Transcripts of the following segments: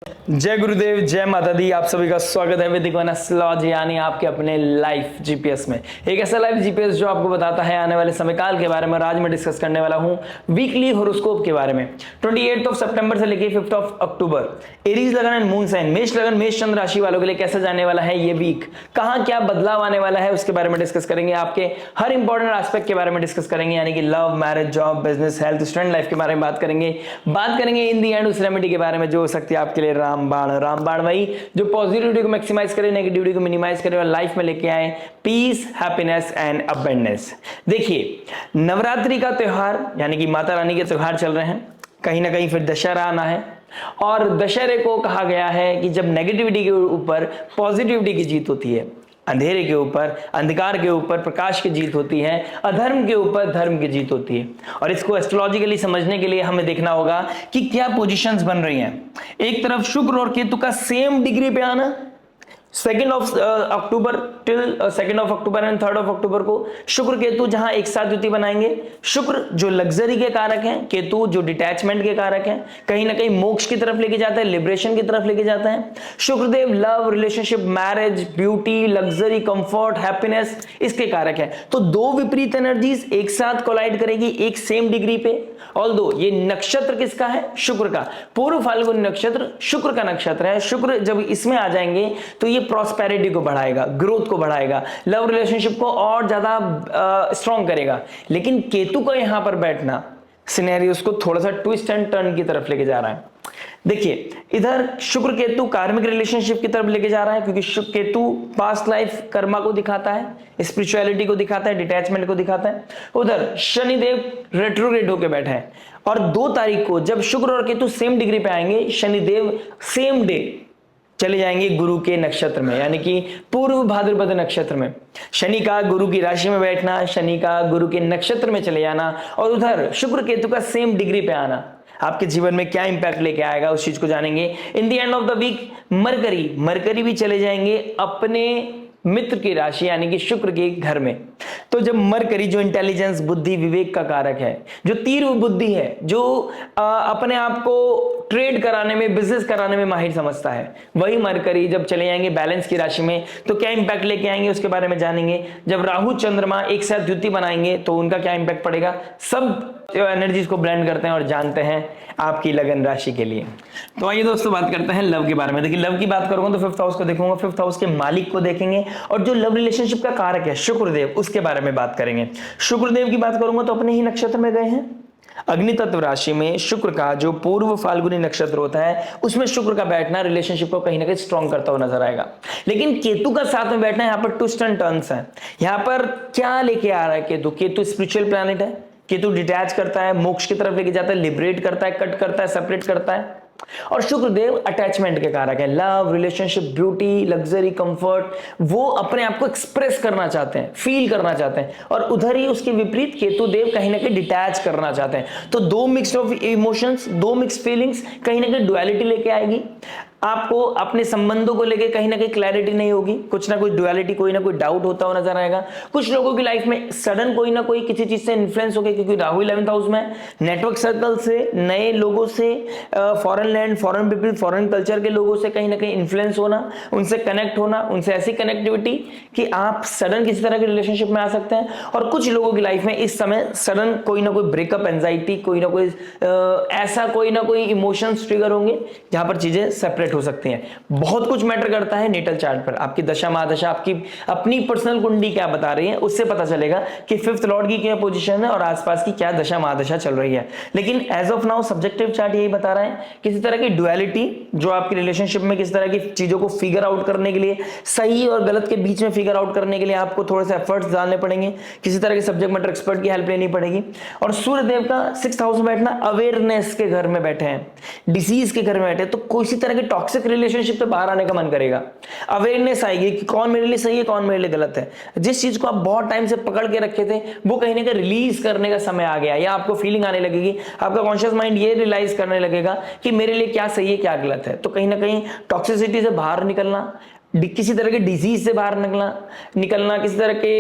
जय गुरुदेव, जय माता दी। आप सभी का स्वागत है वैदिक वन एस्ट्रोलॉजी यानी आपके अपने लाइफ जीपीएस में। एक ऐसा लाइफ जीपीएस जो आपको बताता है आने वाले समय काल के बारे में। आज मैं डिस्कस करने वाला हूं वीकली होरोस्कोप के बारे में। 28 सितंबर से लेकर 5 अक्टूबर एरीज लगन एंड मून साइन मेष लगन मेष चंद्र राशि वालों के लिए कैसे जाने वाला है ये वीक, कहां क्या बदलाव आने वाला है उसके बारे में डिस्कस करेंगे। आपके हर इंपॉर्टेंट एस्पेक्ट के बारे में डिस्कस करेंगे, यानी कि love, marriage, job, business, health, student life के बारे में बात करेंगे इन दी एंड उस रेमेडी के बारे में जो हो सकती है आपके लिए रामबाण वही जो पॉजिटिविटी को मैक्सिमाइज करे, नेगेटिविटी को मिनिमाइज करे और लाइफ में लेके आए पीस, हैप्पीनेस एंड अबंडेंस। देखिए, नवरात्रि का त्योहार यानी कि माता रानी के त्योहार चल रहे हैं, कहीं ना कहीं फिर दशहरा आना है और दशहरे को कहा गया है कि जब नेगेटिविटी के ऊपर पॉजिटिविटी की जीत होती है, अंधेरे के ऊपर अंधकार के ऊपर प्रकाश की जीत होती है, अधर्म के ऊपर धर्म की जीत होती है। और इसको एस्ट्रोलॉजिकली समझने के लिए हमें देखना होगा कि क्या पोजीशंस बन रही हैं। एक तरफ शुक्र और केतु का सेम डिग्री पे आना, 2 अक्टूबर टिल 2 अक्टूबर एंड 3 अक्टूबर को शुक्र केतु जहां एक साथ युति बनाएंगे। शुक्र जो लग्जरी के कारक हैं, केतु जो डिटैचमेंट के कारक हैं, कहीं ना कहीं मोक्ष की तरफ लेके जाता है, लिबरेशन की तरफ लेके जाता है। Shukradev love, relationship, marriage, beauty, luxury, comfort, happiness इसके कारक है। तो दो विपरीत एनर्जीज एक साथ कोलाइड करेगी एक सेम डिग्री पे। ऑल्दो ये नक्षत्र किसका है? शुक्र का। पूर्व फाल्गुन नक्षत्र शुक्र का नक्षत्र है। शुक्र जब इसमें आ जाएंगे तो ये प्रॉस्पेरिटी को बढ़ाएगा, ग्रोथ को बढ़ाएगा, लव रिलेशनशिप को और ज्यादा स्ट्रॉन्ग करेगा। लेकिन केतु का यहां पर बैठना सिनेरियोस को थोड़ा सा ट्विस्ट एंड टर्न की तरफ लेके जा रहा है। देखिए, इधर शुक्र केतु कार्मिक रिलेशनशिप की तरफ लेके जा रहा है, क्योंकि शुक्र केतु पास्ट लाइफ कर्मा को दिखाता है, स्पिरिचुअलिटी को दिखाता है, डिटैचमेंट को दिखाता है। उधर शनिदेव रेट्रोग्रेड होके बैठे हैं और 2 तारीख को जब शुक्र और केतु सेम डिग्री पे आएंगे, शनिदेव सेम डे चले जाएंगे गुरु के नक्षत्र में, यानी कि पूर्व भाद्रपद नक्षत्र में। शनि का गुरु की राशि में बैठना, शनि का गुरु के नक्षत्र में चले जाना और उधर शुक्र केतु का सेम डिग्री पे आना आपके जीवन में क्या इंपैक्ट लेके आएगा उस चीज को जानेंगे। In the end of the week Mercury भी चले जाएंगे अपने मित्र की राशि यानी कि शुक्र के घर में। तो जब मरकरी जो इंटेलिजेंस, बुद्धि, विवेक का कारक है, जो तीव्र बुद्धि है, जो अपने आप को ट्रेड कराने में, बिजनेस कराने में माहिर समझता है, वही मरकरी जब चले जाएंगे बैलेंस की राशि में तो क्या इंपैक्ट लेके आएंगे उसके बारे में जानेंगे। जब राहु चंद्रमा एक साथ युति बनाएंगे तो उनका क्या इंपैक्ट पड़ेगा, सब एनर्जीज को ब्लेंड करते हैं और जानते हैं आपकी लगन राशि के लिए। तो आइए दोस्तों बात करते हैं लव के बारे में। देखिए, लव की बात करूंगा तो 5th हाउस को देखूंगा, 5th हाउस के मालिक को देखेंगे और जो लव रिलेशनशिप का कारक है शुक्रदेव, उसके बारे में बात करेंगे। शुक्रदेव की बात करूंगा तो अपने ही नक्षत्र में गए हैं। अग्नि तत्व राशि में शुक्र का जो पूर्व फाल्गुनी नक्षत्र होता है उसमें शुक्र का बैठना रिलेशनशिप को कहीं ना कहीं स्ट्रॉन्ग करता हुआ नजर आएगा। लेकिन केतु का साथ में बैठना, यहाँ पर ट्विस्ट एंड टर्न्स है। यहाँ पर क्या लेके आ रहा है केतु? केतु स्पिरिचुअल प्लैनेट है, केतु डिटैच करता है, मोक्ष की तरफ लेके जाता है, लिबरेट करता है, कट करता है, सेपरेट करता है। और शुक्रदेव अटैचमेंट के कारक है, love, relationship, beauty, luxury, comfort, वो अपने आप को एक्सप्रेस करना चाहते हैं, फील करना चाहते हैं। और उधर ही उसके विपरीत केतु देव कहीं ना कहीं डिटैच करना चाहते हैं। तो 2 mix of emotions, 2 mix feelings, कहीं ना कहीं डुअलिटी लेके आएगी। आपको अपने संबंधों को लेके कहीं ना कहीं क्लैरिटी नहीं होगी, कुछ ना कुछ डुअलिटी, कोई ना कोई डाउट होता हुआ नजर आएगा। कुछ लोगों की लाइफ में सडन कोई ना कोई किसी चीज से इन्फ्लुएंस हो गया, क्योंकि राहु 11th हाउस में, नेटवर्क सर्कल से, नए लोगों से, foreign land, foreign people, foreign culture के लोगों से कहीं ना कहीं इन्फ्लुएंस होना, उनसे कनेक्ट होना, उनसे ऐसी कनेक्टिविटी कि आप सडन किसी तरह के रिलेशनशिप में आ सकते हैं। और कुछ लोगों की लाइफ में इस समय सडन कोई ना कोई ब्रेकअप एंजाइटी, कोई ना कोई ऐसा कोई ना कोई इमोशंस ट्रिगर होंगे जहां पर चीजें सेपरेट हो सकती हैं। बहुत कुछ मैटर करता है नेटल चार्ट पर, आपकी दशा महादशा, आपकी अपनी पर्सनल कुंडली क्या बता रही है, उससे पता चलेगा कि 5th लॉर्ड की क्या पोजीशन है और आसपास की क्या दशा महादशा चल रही है। लेकिन as of now subjective chart यही बता रहा है, किसी तरह की डुअलिटी जो आपकी रिलेशनशिप में, किस तरह की चीजों को फिगर आउट करने के लिए, सही और गलत के बीच में फिगर आउट करने के लिए आपको थोड़े से एफर्ट्स डालने पड़ेंगे, किसी तरह के सब्जेक्ट मैटर एक्सपर्ट की हेल्प लेनी पड़ेगी। और सूर्यदेव का 6th हाउस में बैठना, अवेयरनेस के घर में बैठे हैं, डिसीज के घर में बैठे, तो किसी तरह के टॉक्सिक रिलेशनशिप से बाहर आने का मन करेगा। अवेयरनेस आएगी कि कौन मेरे लिए सही है, कौन मेरे लिए गलत है। जिस चीज को आप बहुत टाइम से पकड़ के रखे थे वो कहीं ना कहीं रिलीज करने का समय आ गया, या आपको फीलिंग आने लगेगी, आपका कॉन्शियस माइंड ये रियलाइज करने लगेगा कि मेरे लिए क्या सही है क्या गलत है। तो कहीं ना कहीं टॉक्सिसिटी से बाहर निकलना, किसी तरह के डिजीज से बाहर निकलना, किसी तरह के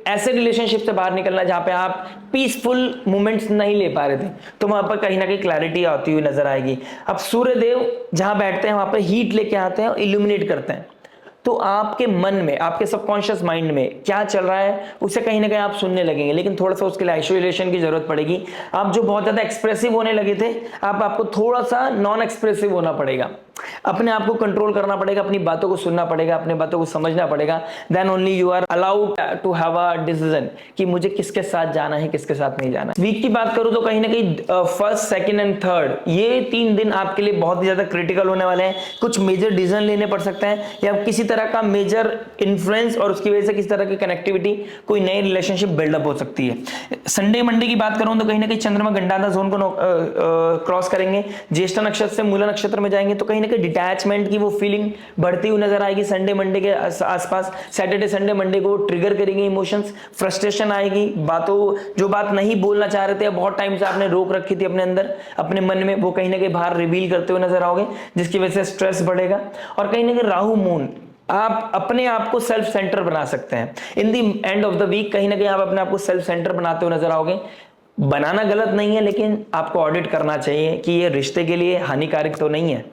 ऐसे रिलेशनशिप से बाहर निकलना जहां पे आप पीसफुल मोमेंट्स नहीं ले पा रहे थे, तो वहां पर कहीं ना कहीं क्लैरिटी आती हुई नजर आएगी। अब सूर्य देव जहां बैठते हैं वहां पर हीट लेके आते हैं और इल्यूमिनेट करते हैं, तो आपके मन में, आपके सबकॉन्शियस माइंड में क्या चल रहा है उसे कहीं ना कहीं आप सुनने लगेंगे। लेकिन थोड़ा सा उसके लिए आइसोलेशन की जरूरत पड़ेगी। आप जो बहुत ज्यादा एक्सप्रेसिव होने लगे थे, आपको थोड़ा सा नॉन एक्सप्रेसिव होना पड़ेगा, अपने आप को कंट्रोल करना पड़ेगा, अपनी बातों को सुनना पड़ेगा, अपने बातों को समझना पड़ेगा। Then only you are allowed to have a decision कि मुझे किसके साथ जाना है, किसके साथ नहीं जाना। वीक की बात करूं तो कहीं ना कहीं फर्स्ट, सेकंड एंड थर्ड ये 3 दिन आपके लिए बहुत ही ज्यादा क्रिटिकल होने वाले हैं। कुछ मेजर डिसीजन लेने पड़ सकते हैं या किसी तरह का मेजर इन्फ्लुएंस और उसकी वजह से किसी तरह की कनेक्टिविटी, कोई नई रिलेशनशिप बिल्डअप हो सकती है। संडे मंडे की बात करूं तो कहीं ना कहीं चंद्रमा गंडाधा जोन को क्रॉस करेंगे, ज्येष्ठ नक्षत्र से मूला नक्षत्र में जाएंगे, तो कहीं ना कहीं डिटैचमेंट की वो फीलिंग बढ़ती हुई नजर आएगी संडे मंडे के आसपास। सैटरडे संडे मंडे को ट्रिगर करेंगे इमोशंस, फ्रस्ट्रेशन आएगी, जो बात नहीं बोलना चाह रहे थे, बहुत टाइम से आपने रोक रखी थी अपने अंदर, अपने मन में, वो कहीं ना कहीं बाहर रिवील करते हुए नजर आओगे, जिसकी वजह से स्ट्रेस बढ़ेगा। और कहीं ना कहीं राहु मून, आप अपने आप को सेल्फ सेंटर बना सकते हैं इन दी एंड ऑफ द वीक। कहीं ना कहीं आप अपने आप को सेल्फ सेंटर बनाते हुए नजर आओगे। बनाना गलत नहीं है, लेकिन आपको ऑडिट करना चाहिए कि ये रिश्ते के लिए हानिकारक तो नहीं है।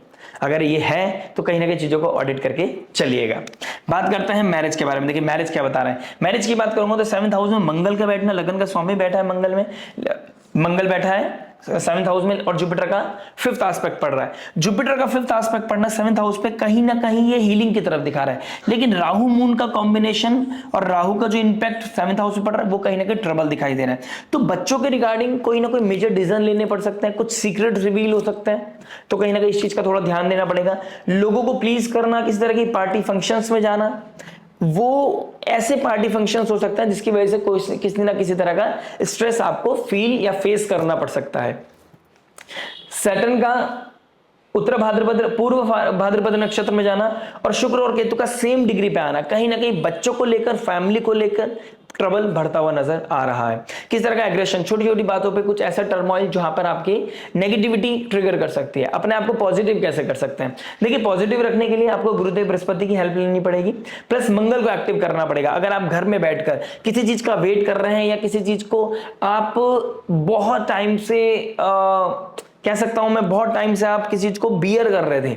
अगर ये है तो कहीं ना कहीं चीजों को ऑडिट करके चलिएगा। बात करते हैं मैरिज के बारे में। देखिए मैरिज क्या बता रहे हैं। मैरिज की बात करूंगा तो 7th हाउस में मंगल का बैठना, लगन का स्वामी बैठा है मंगल में, मंगल बैठा है 7th हाउस में, और जुपिटर का 5th एस्पेक्ट पड़ रहा है। जुपिटर का 5th एस्पेक्ट पड़ना 7th हाउस पे कहीं ना कहीं ये हीलिंग की तरफ दिखा रहा है। लेकिन राहु मून का कॉम्बिनेशन और राहु का जो इंपैक्ट 7th हाउस पे पड़ रहा है वो कहीं ना कहीं ट्रबल दिखाई दे रहा है। तो बच्चों के रिगार्डिंग कोई ना कोई मेजर डिसीजन लेने पड़ सकते हैं, कुछ सीक्रेट रिवील हो सकते हैं, तो कहीं ना कहीं इस चीज का थोड़ा ध्यान देना पड़ेगा। लोगों को प्लीज करना, किसी तरह की पार्टी फंक्शंस में जाना, वो ऐसे पार्टी फंक्शंस हो सकता है जिसकी वजह से कोई किसी ना किसी तरह का स्ट्रेस आपको फील या फेस करना पड़ सकता है। सैटर्न का उत्तर भाद्रपद, पूर्व भाद्रपद नक्षत्र में जाना और शुक्र और केतु का सेम डिग्री पे आना, कहीं ना कहीं बच्चों को लेकर, फैमिली को लेकर ट्रबल बढ़ता हुआ नजर आ रहा है। किस तरह का एग्रेशन, छोटी छोटी बातों पे कुछ ऐसा टर्मोइल जहां पर आपकी नेगेटिविटी ट्रिगर कर सकती है। अपने आप को पॉजिटिव कैसे कर सकते हैं? देखिए पॉजिटिव रखने के लिए आपको गुरुदेव बृहस्पति की हेल्प लेनी पड़ेगी, प्लस मंगल को एक्टिव करना पड़ेगा। अगर आप घर में बैठकर किसी चीज का वेट कर रहे हैं या किसी चीज को आप बहुत टाइम से कह सकता हूं मैं, बहुत टाइम से आप किसी चीज को बियर कर रहे थे,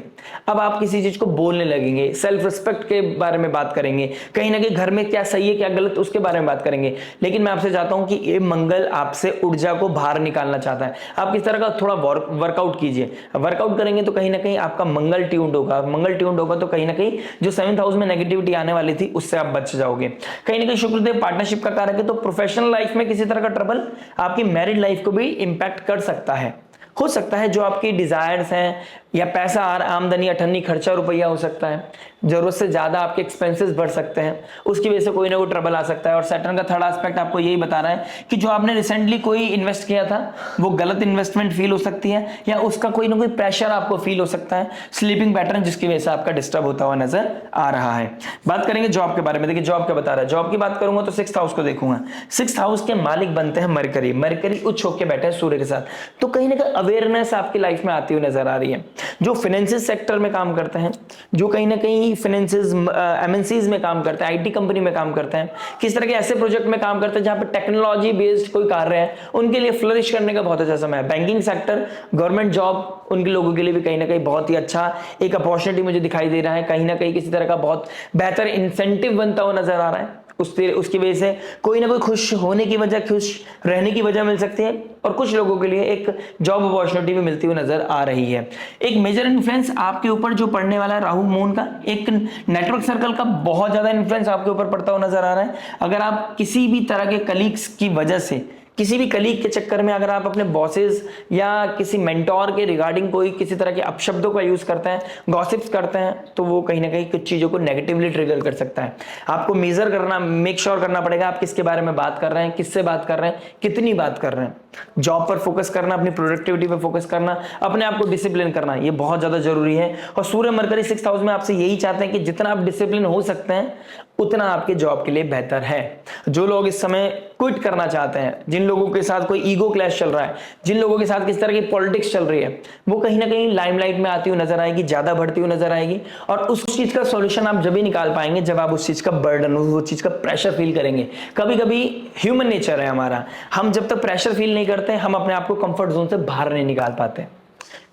अब आप किसी चीज को बोलने लगेंगे, सेल्फ रिस्पेक्ट के बारे में बात करेंगे, कहीं ना कहीं घर में क्या सही है क्या गलत उसके बारे में बात करेंगे। लेकिन मैं आपसे चाहता हूं कि ये मंगल आपसे ऊर्जा को बाहर निकालना चाहता है। आप किस तरह का थोड़ा वर्कआउट कीजिए। वर्कआउट करेंगे तो कहीं ना कहीं आपका मंगल ट्यून्ड होगा। मंगल ट्यून्ड होगा तो कहीं ना कहीं जो 7th हाउस में नेगेटिविटी आने वाली थी उससे आप बच जाओगे। कहीं ना कहीं शुक्रदेव पार्टनरशिप का कारक है, तो प्रोफेशनल लाइफ में किसी तरह का ट्रबल आपकी मैरिड लाइफ को भी इंपैक्ट कर सकता है। हो सकता है जो आपकी डिजायर्स हैं या पैसा आमदनी अठन्नी खर्चा रुपया हो सकता है, जरूरत से ज्यादा आपके एक्सपेंसेस बढ़ सकते हैं, उसकी वजह से कोई ना कोई ट्रबल आ सकता है। और सैटर्न का 3rd एस्पेक्ट आपको यही बता रहा है कि जो आपने रिसेंटली कोई इन्वेस्ट किया था वो गलत इन्वेस्टमेंट फील हो सकती है या उसका कोई ना कोई प्रेशर आपको फील हो सकता है, स्लीपिंग पैटर्न जिसकी वजह से आपका डिस्टर्ब होता हुआ नजर आ रहा है। बात करेंगे जॉब के बारे में। देखिए जॉब क्या बता रहा है। जॉब की बात करूंगा तो 6th हाउस को देखूंगा। 6th हाउस के मालिक बनते हैं मरकरी। मरकरी उच्च होकर बैठे हैं सूर्य के साथ, तो कहीं ना कहीं अवेयरनेस आपकी लाइफ में आती हुई नजर आ रही है। जो फाइनेंशियल सेक्टर में काम करते हैं, जो कहीं ना कहीं फाइनेंसेस एमएनसीज में काम करते हैं, आईटी कंपनी में काम करते हैं, किस तरह के ऐसे प्रोजेक्ट में काम करते हैं जहां पे टेक्नोलॉजी बेस्ड कोई कार्य है, उनके लिए फ्लरिश करने का बहुत अच्छा समय है। बैंकिंग सेक्टर, गवर्नमेंट जॉब, उनके लोगों के लिए भी कहीं ना कहीं बहुत ही अच्छा एक अपॉर्चुनिटी मुझे दिखाई दे रहा है। कहीं ना कहीं किसी तरह का बहुत बेहतर इंसेंटिव बनता हुआ नजर आ रहा है। उसकी वजह से कोई ना कोई खुश होने की वजह, खुश रहने की वजह मिल सकती है और कुछ लोगों के लिए एक जॉब अपॉर्चुनिटी भी मिलती हुई नजर आ रही है। एक मेजर इन्फ्लुएंस आपके ऊपर जो पड़ने वाला है राहु मून का, एक नेटवर्क सर्कल का बहुत ज्यादा इन्फ्लुएंस आपके ऊपर पड़ता हुआ नजर आ रहा है। अगर आप किसी भी तरह के कलीग्स की वजह से, किसी भी कलीग के चक्कर में अगर आप अपने बॉसेस या किसी मेंटोर के रिगार्डिंग कोई किसी तरह के अपशब्दों का यूज करते हैं, गॉसिप्स करते हैं, तो वो कहीं ना कहीं कुछ चीजों को नेगेटिवली ट्रिगर कर सकता है। आपको मेजर करना, मेक श्योर करना पड़ेगा आप किसके बारे में बात कर रहे हैं, किससे बात कर रहे हैं, कितनी बात कर रहे हैं। जॉब पर फोकस करना, अपनी प्रोडक्टिविटी पर फोकस करना, अपने आप को डिसिप्लिन करना, ये बहुत ज्यादा जरूरी है। और सूर्य मरकरी 6th हाउस में आपसे यही चाहते हैं कि जितना आप डिसिप्लिन हो सकते हैं उतना आपके जॉब के लिए बेहतर है। जो लोग इस समय क्विट करना चाहते हैं, जिन लोगों के साथ कोई ईगो क्लैश चल रहा है, जिन लोगों के साथ किस तरह की पॉलिटिक्स चल रही है, वो कहीं ना कहीं लाइमलाइट में आती हुई नजर आएगी, ज्यादा बढ़ती हुई नजर आएगी। और उस चीज का सॉल्यूशन आप जब ही निकाल पाएंगे जब आप उस चीज का बर्डन, उस चीज का प्रेशर फील करेंगे। कभी कभी ह्यूमन नेचर है हमारा, हम जब तक प्रेशर फील नहीं करते हम अपने आप को कंफर्ट जोन से बाहर नहीं निकाल पाते।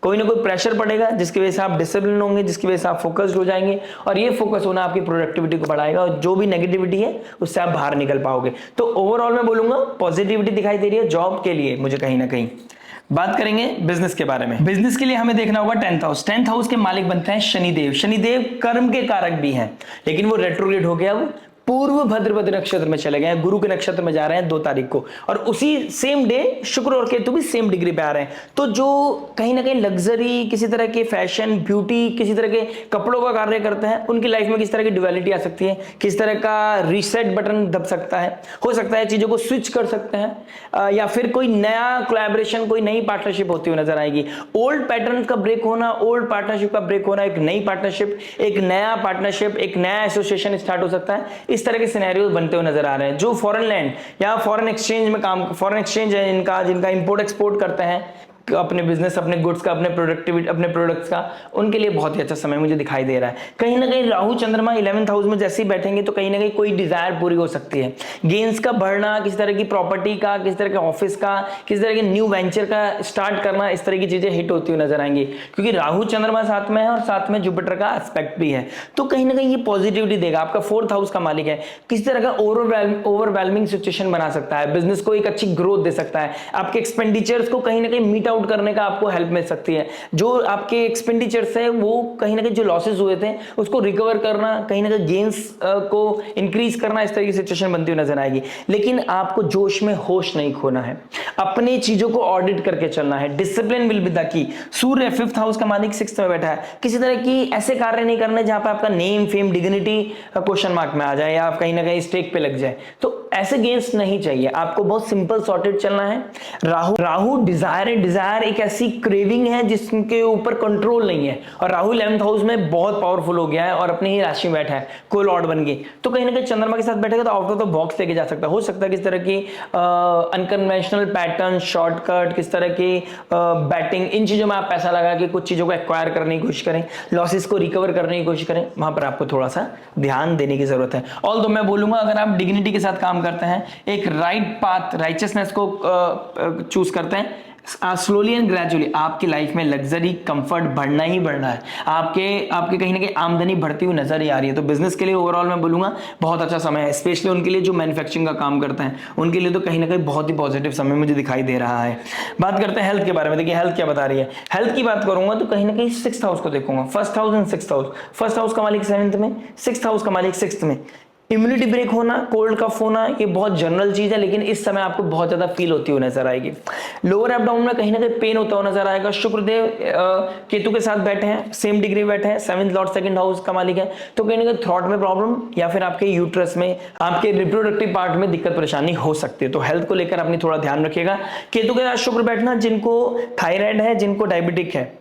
कोई ना कोई प्रेशर पड़ेगा जिसकी वजह से आप डिसिप्लिन होंगे, जिसकी वजह से आप फोकस्ड हो जाएंगे, और ये फोकस होना आपकी प्रोडक्टिविटी को बढ़ाएगा, और जो भी नेगेटिविटी है उससे आप बाहर निकल पाओगे। तो ओवरऑल मैं बोलूंगा पॉजिटिविटी दिखाई दे रही है जॉब के लिए मुझे कहीं ना कहीं। बात करेंगे बिजनेस के बारे में। बिजनेस के लिए हमें देखना होगा 10th हाउस। 10th हाउस के मालिक बनते हैं शनिदेव। शनिदेव कर्म के कारक भी हैं, लेकिन वो रेट्रोग्रेड हो गया, वो पूर्व भद्रपद नक्षत्र में चले गए, गुरु के नक्षत्र में जा रहे हैं 2 तारीख को, और उसी सेम डे शुक्र और केतु भी सेम डिग्री पे आ रहे हैं। तो जो कहीं ना कहीं लग्जरी, किसी तरह के फैशन, ब्यूटी, किसी तरह के कपड़ों का कार्य करते हैं, उनकी लाइफ में किस तरह की ड्युअलिटी आ सकती है, किस तरह का रीसेट बटन दब सकता है, हो सकता है चीजों को स्विच कर सकते हैं, या फिर कोई नया कोलैबोरेशन, कोई नई पार्टनरशिप होती हुई नजर आएगी। ओल्ड पैटर्न का ब्रेक होना, ओल्ड पार्टनरशिप का ब्रेक होना, एक नई पार्टनरशिप, एक नया पार्टनरशिप, एक नया एसोसिएशन स्टार्ट हो सकता है। इस तरह के सिनेरियो बनते हुए नजर आ रहे हैं। जो फॉरेन लैंड या फॉरेन एक्सचेंज में काम, फॉरेन एक्सचेंज है इनका, जिनका इंपोर्ट एक्सपोर्ट करते हैं अपने बिजनेस, अपने गुड्स का, अपने प्रोडक्टिविटी, अपने प्रोडक्ट्स का, उनके लिए बहुत ही अच्छा समय मुझे दिखाई दे रहा है। कहीं ना कहीं राहु चंद्रमा 11th हाउस में जैसे ही बैठेंगे तो कहीं ना कहीं कोई डिजायर पूरी हो सकती है। गेन्स का बढ़ना, किसी तरह की प्रॉपर्टी का, किसी तरह के ऑफिस का, किसी तरह के न्यू वेंचर का स्टार्ट करना, इस तरह की चीजें हिट होती हुई नजर आएंगी, क्योंकि राहु चंद्रमा साथ में है और साथ में जुपिटर का एस्पेक्ट भी है। तो कहीं ना कहीं ये पॉजिटिविटी देगा। आपका 4th हाउस का मालिक है, किसी तरह का ओवरवेलमिंग सिचुएशन बना सकता है, बिजनेस को एक अच्छी ग्रोथ दे सकता है, आपके एक्सपेंडिचर्स को कहीं ना कहीं मीट आउट करने का आपको हेल्प मिल सकती है। जो आपके एक्सपेंडिचर्स है वो कहीं ना कहीं जो लॉसेस हुए थे उसको रिकवर करना, कहीं ना कहीं गेन्स को इंक्रीज करना, इस तरह की सिचुएशन बनती हुई नजर आएगी। लेकिन आपको जोश में होश नहीं खोना है, अपनी चीजों को ऑडिट करके चलना है। Discipline will be the key. Surya 5th house का मालिक 6th में बैठा है, किसी तरह की ऐसे कार्य नहीं करने जहां पर आपका name, fame, dignity question mark में आ जाए या आप कहीं ना कहीं स्टेक पे लग जाए। तो ऐसे गेम्स नहीं चाहिए, आपको बहुत सिंपल सॉर्टेड चलना है। राहु डिजायर है, डिजायर एक ऐसी क्रेविंग है जिसके ऊपर कंट्रोल नहीं है, और राहु 11th हाउस में बहुत पावरफुल हो गया है और अपनी ही राशि में बैठा है, कोई लॉर्ड बन गई। तो कहीं ना कहीं चंद्रमा के साथ बैठेगा तो आउट ऑफ द बॉक्स लेके जा सकता है। हो सकता है किस तरह की अनकन्वेंशनल पैटर्न, शॉर्टकट, किस तरह की बैटिंग, इन चीजों में आप पैसा लगा के कुछ चीजों को एक्वायर करने की कोशिश करें, लॉसेस को रिकवर करने की कोशिश करें, वहां पर आपको थोड़ा सा ध्यान देने की जरूरत है। ऑल तो मैं बोलूंगा अगर आप डिग्निटी के साथ काम करते हैं, एक राइट पाथ, राइचियसनेस को चूज करते हैं, स्लोली एंड ग्रेजुअली आपकी लाइफ में लग्जरी, कंफर्ट बढ़ना ही बढ़ना है। आपके कहीं ना कहीं आमदनी बढ़ती हुई नजर ही आ रही है। तो बिजनेस के लिए ओवरऑल मैं बोलूंगा बहुत अच्छा समय है, स्पेशली उनके लिए जो मैन्युफैक्चरिंग का काम करते हैं, उनके लिए तो कहीं ना कहीं बहुत ही पॉजिटिव समय मुझे दिखाई दे रहा है। बात करते हैं हेल्थ के बारे में। देखिए हेल्थ क्या बता रही है। हेल्थ की बात करूंगा तो कहीं ना कहीं 6th हाउस को देखूंगा, 1st house and 6th house. 1st house का मालिक 7th में, 6th हाउस का मालिक 6th में। इम्यूनिटी ब्रेक होना, कोल्ड कफ होना, ये बहुत जनरल चीज है, लेकिन इस समय आपको बहुत ज्यादा फील होती हुई नजर आएगी। लोअर एब्डोमेन में कहीं ना कहीं पेन होता हुआ नजर आएगा। शुक्रदेव केतु के साथ बैठे हैं, सेम डिग्री बैठे हैं, 7th लॉर्ड 2nd हाउस का मालिक है। तो कहीं ना कहीं थ्रॉट में प्रॉब्लम या फिर आपके यूट्रस में, आपके रिप्रोडक्टिव पार्ट में दिक्कत परेशानी हो सकती है। तो हेल्थ को लेकर अपनी थोड़ा ध्यान रखिएगा। केतु के साथ शुक्र बैठना, जिनको थायराइड है, जिनको डायबिटिक है,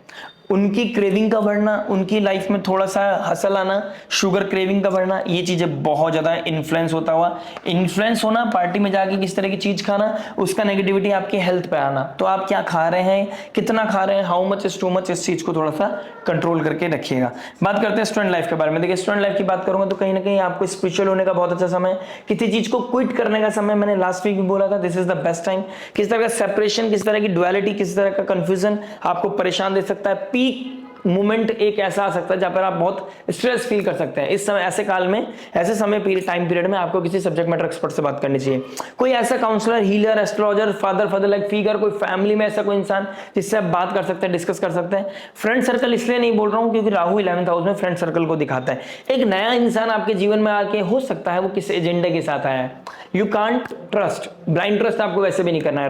उनकी क्रेविंग का बढ़ना, उनकी लाइफ में थोड़ा सा हसल आना, शुगर क्रेविंग का बढ़ना, ये चीजें बहुत ज्यादा इन्फ्लुएंस होना, पार्टी में जाके किस तरह की चीज खाना, उसका नेगेटिविटी आपकी हेल्थ पे आना। तो आप क्या खा रहे हैं, कितना खा रहे हैं, how much is too much, इस चीज को थोड़ा सा कंट्रोल करके रखिएगा। बात करते हैं स्टूडेंट लाइफ के बारे में। देखिए स्टूडेंट लाइफ की बात करूंगा तो कहीं ना कहीं आपको स्पिरिचुअल होने का बहुत अच्छा समय, किसी चीज को क्विट करने का समय। मैंने लास्ट वीक भी बोला था this is the best time. किस तरह का सेपरेशन, किस तरह की डुअलिटी, किस तरह का कंफ्यूजन आपको परेशान दे सकता है। पीक मोमेंट एक ऐसा आ सकता है जहां पर आप बहुत स्ट्रेस फील कर सकते हैं। इस समय, ऐसे काल में, ऐसे समय टाइम पीरियड में आपको किसी सब्जेक्ट मैटर एक्सपर्ट से बात करनी चाहिए। कोई ऐसा counsellor, healer, astrologer, father like figure, कोई फैमिली में ऐसा कोई इंसान जिससे आप बात कर सकते हैं, डिस्कस कर सकते हैं। फ्रेंड सर्कल इसलिए नहीं बोल रहा हूं क्योंकि राहु 11th हाउस में फ्रेंड सर्कल को दिखाता है। एक नया इंसान आपके जीवन में आके, हो सकता है वो किस एजेंडे के साथ आया है। You can't trust, blind trust आपको वैसे भी नहीं करना है।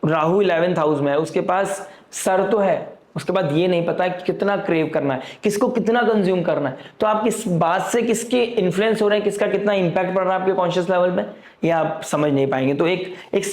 राहु 11th हाउस में है, उसके पास सर तो है उसके बाद ये नहीं पता कि कितना क्रेव करना है, किसको कितना कंज्यूम करना है, तो आप किस बात से किसके इन्फ्लुएंस हो रहे हैं, किसका कितना इंपैक्ट पड़ रहा है आपके कॉन्शियस लेवल पे, ये आप समझ नहीं पाएंगे। तो एक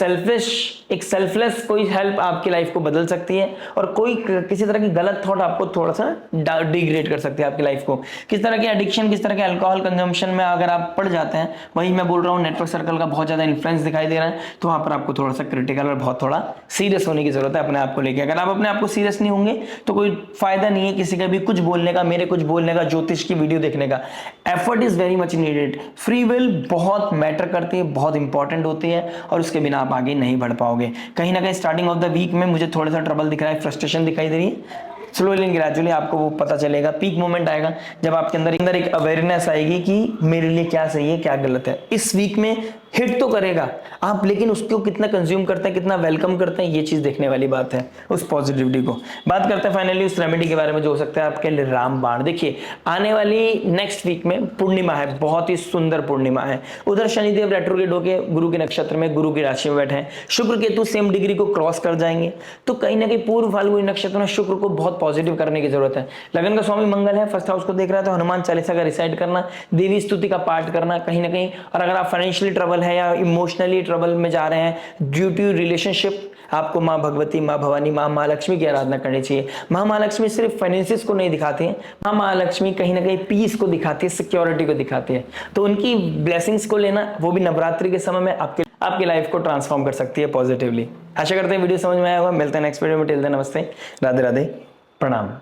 सेल्फलेस कोई हेल्प आपकी लाइफ को बदल सकती है, और कोई किसी तरह की गलत थॉट आपको थोड़ा सा डिग्रेड कर सकती है आपकी लाइफ को। किस तरह की एडिक्शन, किस तरह के अल्कोहल कंजम्पशन में अगर आप पड़ जाते हैं, वही मैं बोल रहा हूँ नेटवर्क सर्कल का बहुत ज्यादा इन्फ्लुएंस दिखाई दे रहा है, तो वहां पर आपको थोड़ा सा क्रिटिकल और बहुत थोड़ा सीरियस होने की जरूरत है अपने आप को लेकर। अगर आप अपने आप को सीरियस नहीं होंगे तो कोई फायदा नहीं है किसी का भी कुछ बोलने का, मेरे कुछ बोलने का, ज्योतिष की वीडियो देखने का। Effort is very much needed. Free will बहुत मैटर करती है, बहुत इंपॉर्टेंट होती है, और उसके बिना आप आगे नहीं बढ़ पाओगे। कहीं ना कहीं स्टार्टिंग ऑफ द वीक में मुझे थोड़ा सा ट्रबल दिख रहा है, फ्रस्ट्रेशन दिखाई दे रही है। स्लोली एंड ग्रेजुअली आपको वो पता चलेगा, पीक मोमेंट आएगा जब आपके अंदर एक अवेयरनेस आएगी कि मेरे लिए क्या सही है क्या गलत है। इस वीक में हिट तो करेगा आप, लेकिन उसको कितना कंज्यूम करते हैं, कितना वेलकम करते हैं, ये चीज देखने वाली बात है उस पॉजिटिविटी को। बात करते हैं फाइनली उस रेमेडी के बारे में जो हो सकता है आपके लिए रामबाण। देखिए आने वाली नेक्स्ट वीक में पूर्णिमा है, बहुत ही सुंदर पूर्णिमा है। उधर शनिदेव रेट्रोग्रेड होके गुरु के नक्षत्र में, गुरु की राशि में बैठे हैं। शुक्र केतु सेम डिग्री को क्रॉस कर जाएंगे, तो कहीं ना कहीं पूर्व फाल्गुनी नक्षत्र में शुक्र को बहुत पॉजिटिव करने की जरूरत है। लगन का स्वामी मंगल है, फर्स्ट हाउस को देख रहा है, तो हनुमान चालीसा का रिसाइड करना, देवी स्तुति का पाठ करना कहीं ना कहीं। और अगर आप फाइनेंशियली ट्रबल है या इमोशनली ट्रबल में जा रहे हैं ड्यू टू रिलेशनशिप, आपको माँ भगवती, माँ भवानी, माँ महालक्ष्मी की आराधना करनी चाहिए। माँ महालक्ष्मी सिर्फ फाइनेंसिस को नहीं दिखाती है, माँ महालक्ष्मी कहीं ना कहीं पीस को दिखाती है, सिक्योरिटी को दिखाती है। तो उनकी ब्लेसिंग्स को लेना, वो भी नवरात्रि के समय में आपकी लाइफ को ट्रांसफॉर्म कर सकती है पॉजिटिवली। आशा करते हैं वीडियो समझ में आया होगा। मिलते हैं नेक्स्ट वीडियो में। टिल देन नमस्ते, राधे राधे, प्रणाम।